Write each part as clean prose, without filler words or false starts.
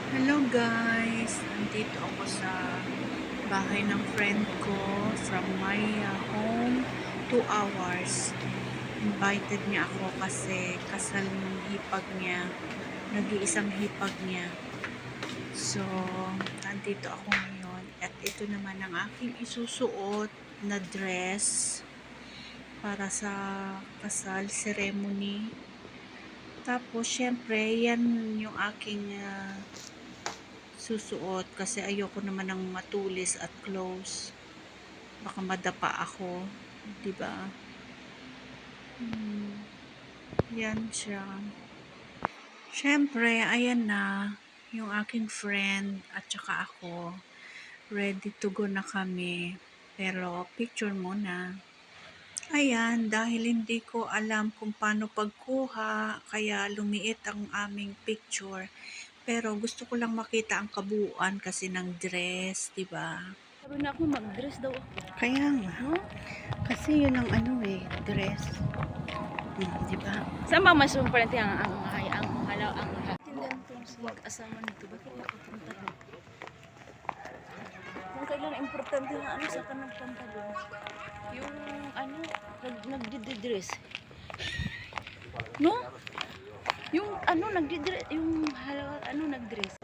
Hello guys! Nandito ako sa bahay ng friend ko from my home 2 hours. Invited niya ako kasi kasal ng hipag niya. Nag-iisang hipag niya. So, nandito ako ngayon at ito naman ang aking isusuot na dress para sa kasal ceremony. Tapos, syempre, yan yung aking susuot kasi ayoko naman ng matulis at close. Baka madapa ako, 'di ba? Yan siya. Syempre, ayan na yung aking friend at saka ako. Ready to go na kami. Pero picture muna. Ayan, dahil hindi ko alam kung paano pagkuha, kaya lumiit ang aming picture. Pero gusto ko lang makita ang kabuuan kasi ng dress, 'di ba? Sabi na ako, mag-dress daw ako. Kaya nga. No? Kasi yun ang dress. Di ba? Saan ba mas importante ang halaw, ang tindan tong si mag-asawa nito? Bakit nakapunta doon? Kung kailan importante na sa kanang punta doon? Yung nagdi-dress. No? Yung nagdi-dress, yung halaw, nag-dress.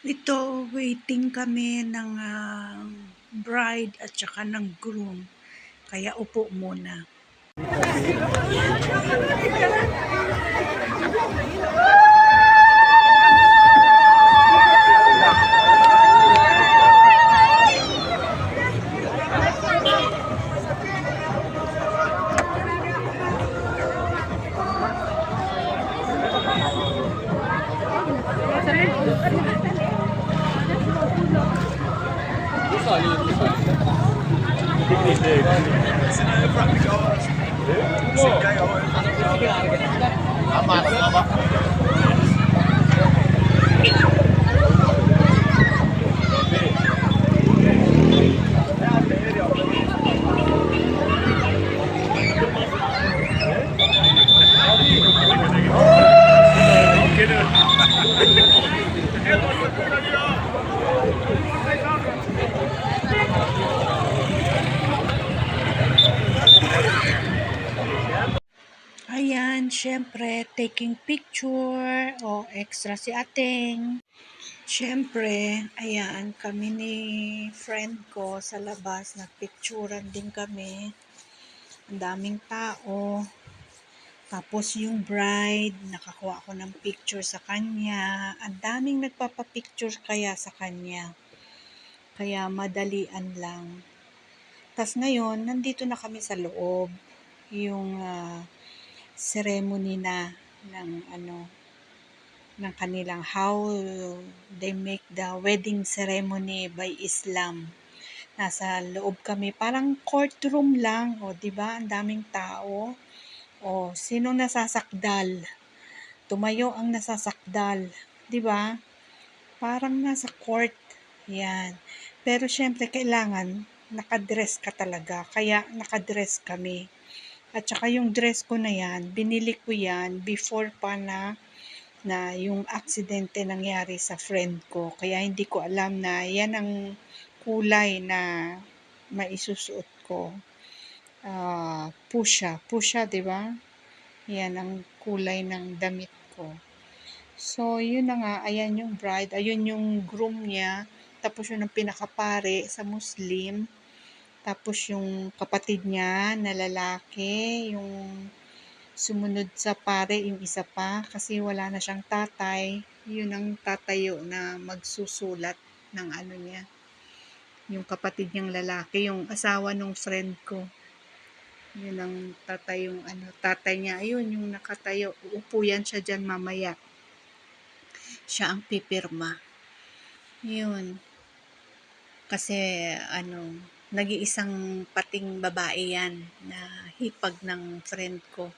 Ito, waiting kami ng bride at saka ng groom. Kaya upo muna. Ayan, syempre, taking picture. O, extra si ating. Syempre, ayan, kami ni friend ko sa labas. Nagpicturan din kami. Ang daming tao. Tapos yung bride, nakakuha ako ng picture sa kanya. Ang daming nagpapapicture kaya sa kanya. Kaya madalian lang. Tapos ngayon, nandito na kami sa loob. Yung ceremony na ng ng kanilang how they make the wedding ceremony by Islam. Nasa loob kami, parang courtroom lang, o 'di ba? Ang daming tao. O sino nasasakdal? Tumayo ang nasasakdal, 'di ba? Parang nasa court. 'Yan. Pero syempre kailangan nakadress ka talaga. Kaya nakadress kami. At saka yung dress ko na yan, binili ko yan before pa na yung aksidente nangyari sa friend ko. Kaya hindi ko alam na yan ang kulay na maisusuot ko. Pusha, 'di ba? Yan ang kulay ng damit ko. So, yun na nga, ayan yung bride, ayun yung groom niya, tapos yun ang pinakapare sa Muslim, tapos yung kapatid niya na lalaki, yung sumunod sa pare, yung isa pa, kasi wala na siyang tatay, yun ang tatayo na magsusulat ng ano niya, yung kapatid niyang lalaki, yung asawa nung friend ko. Yun ang tatayong tatay niya. Ayun, yung nakatayo. Uupo yan siya dyan mamaya. Siya ang pipirma. Yun. Kasi, nag-iisang pating babae yan na hipag ng friend ko.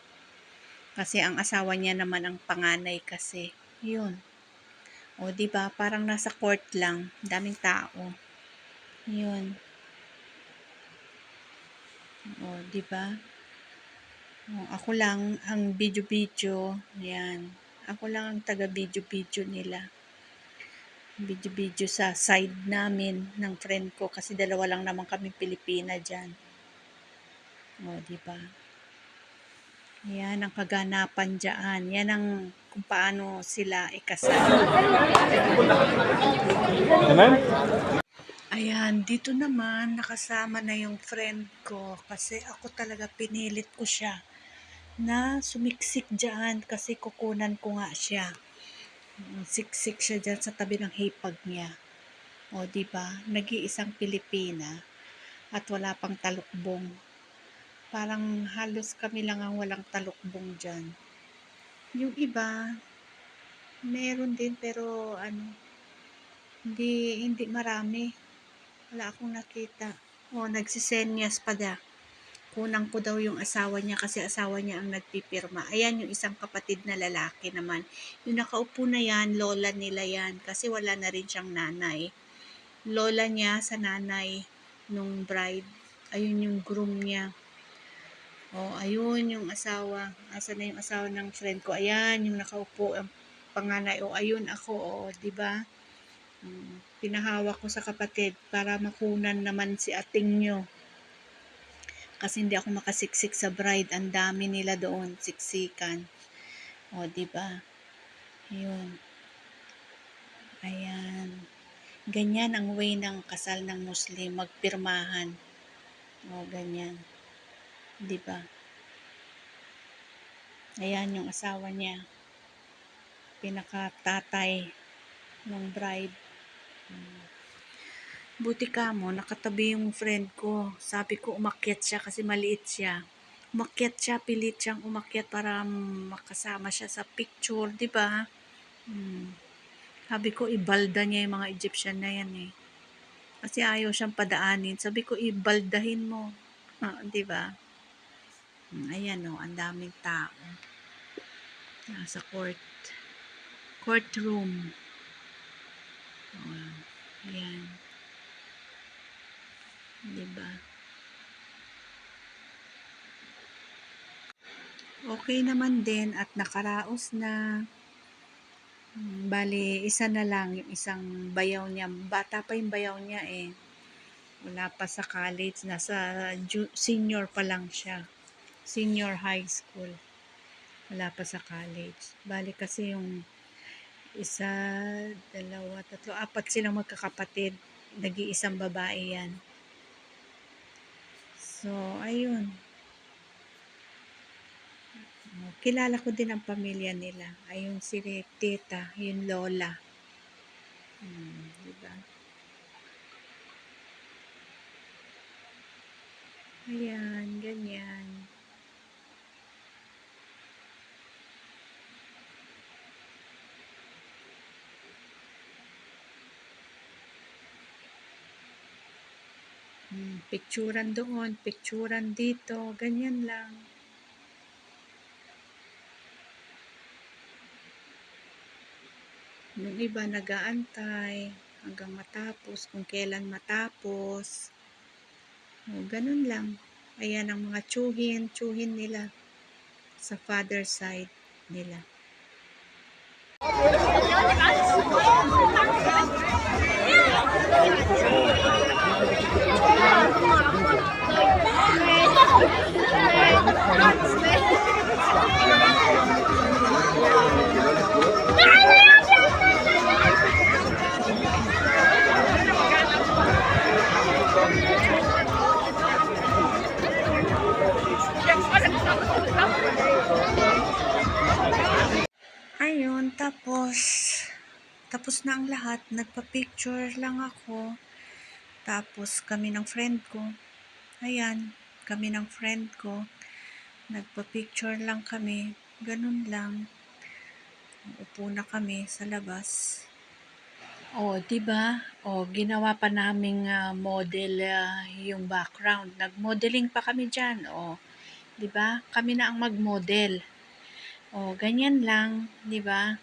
Kasi ang asawa niya naman ang panganay kasi. Yun. O, diba? Parang nasa court lang. Daming tao. Yun. O, diba? O, ako lang ang video-video. Yan. Ako lang ang taga-video-video nila. Video-video sa side namin ng friend ko kasi dalawa lang naman kami Pilipina dyan. O, diba? Yan ang kaganapan dyan. Yan ang kung paano sila ikasal. Amen? Ayan, dito naman nakasama na yung friend ko kasi ako talaga pinilit ko siya na sumiksik dyan kasi kukunan ko nga siya. Siksik siya dyan sa tabi ng hipag niya. O, diba? Nag-iisang Pilipina at wala pang talukbong. Parang halos kami lang ang walang talukbong dyan. Yung iba, meron din pero hindi marami. Wala akong nakita. O, nagsisenyas pa da. Kunang ko daw yung asawa niya kasi asawa niya ang nagpipirma. Ayan yung isang kapatid na lalaki naman. Yung nakaupo na yan, lola nila yan. Kasi wala na rin siyang nanay. Lola niya sa nanay nung bride. Ayun yung groom niya. O, ayun yung asawa. Asa na yung asawa ng friend ko. Ayan yung nakaupo ang panganay. O, ayun ako. O, diba? Pinahawak ko sa kapatid para makunan naman si ating nyo. Kasi hindi ako makasiksik sa bride. Ang dami nila doon, siksikan. O, diba? Yun. Ayan. Ganyan ang way ng kasal ng Muslim, magpirmahan. O, ganyan. Diba? Ayan yung asawa niya. Pinakatatay ng bride. Buti ka mo, nakatabi yung friend ko. Sabi ko, umakyat siya kasi maliit siya. Umakyat siya, pilit siyang umakyat para makasama siya sa picture, di ba? Sabi ko, ibalda niya yung mga Egyptian na yan eh. Kasi ayaw siyang padaanin. Sabi ko, ibaldahin mo. Di ba? Ayan o, ang daming tao. Nasa courtroom. Ayan. Diba? Okay naman din at nakaraos na. Bali, isa na lang yung isang bayaw niya. Bata pa yung bayaw niya eh. Wala pa sa college. Nasa senior pa lang siya. Senior high school. Wala pa sa college. Bali kasi yung isa, dalawa, tatlo, apat silang magkakapatid. Nag-iisang babae yan. So, ayun. Kilala ko din ang pamilya nila. Ayun si tita, yung lola. Diba? Ayan, ganyan. Picturan doon, picturan dito, ganyan lang. Yung iba nag-aantay hanggang matapos, kung kailan matapos. O, ganun lang. Ayan ang mga tsuhin nila sa father side nila. Ayun, tapos na ang lahat. Nagpa-picture lang ako. Tapos kami ng friend ko. Ayan, kami ng friend ko. Nagpa-picture lang kami. Ganun lang. Upo na kami sa labas. Oh, 'di ba? Oh, ginawa pa naming model yung background. Nag-modeling pa kami diyan. Oh, 'di ba? Kami na ang mag-model. Oh, ganyan lang, 'di ba?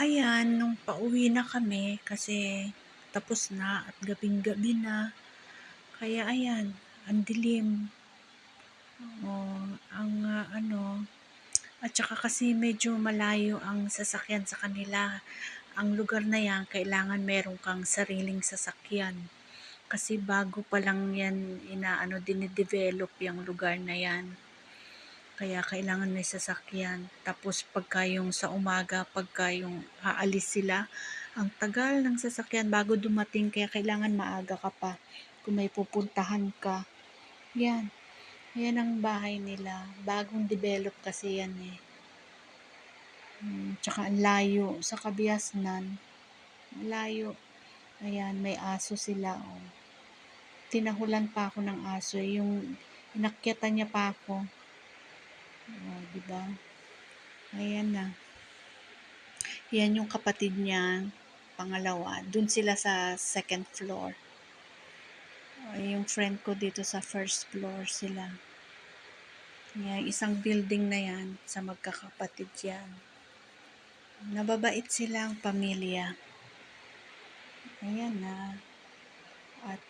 Ayan, nung pauwi na kami kasi tapos na at gabing-gabi na. Kaya ayan, ang dilim. Oh, ang at saka kasi medyo malayo ang sasakyan sa kanila. Ang lugar na yan, kailangan meron kang sariling sasakyan. Kasi bago pa lang yan, dinidevelop yung lugar na yan. Kaya kailangan may sasakyan. Tapos pagka yung sa umaga, pagka yung aalis sila, ang tagal ng sasakyan bago dumating. Kaya kailangan maaga ka pa kung may pupuntahan ka. Yan. Yan ang bahay nila. Bagong develop kasi yan eh. Tsaka ang layo sa Kabiasnan. Layo. Ayan, may aso sila. Oh. Tinahulan pa ako ng aso. Yung inakyatan niya pa ako. Oh, diba? Ayan na. Yan yung kapatid niya. Pangalawa. Dun sila sa second floor. Yung friend ko dito sa first floor sila. Yan, isang building na yan sa magkakapatid yan. Nababait silang pamilya. Ayan na. At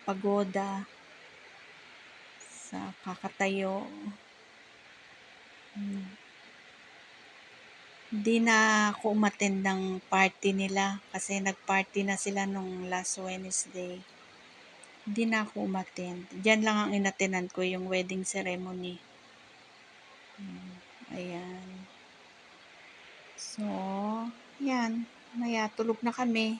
pagoda sa kakatayo. Hindi na ako umattend ng party nila kasi nag-party na sila nung last Wednesday. Hindi na ako umattend. Diyan lang ang inattenan ko yung wedding ceremony. Ayan. So, yan. Maya tulog na kami.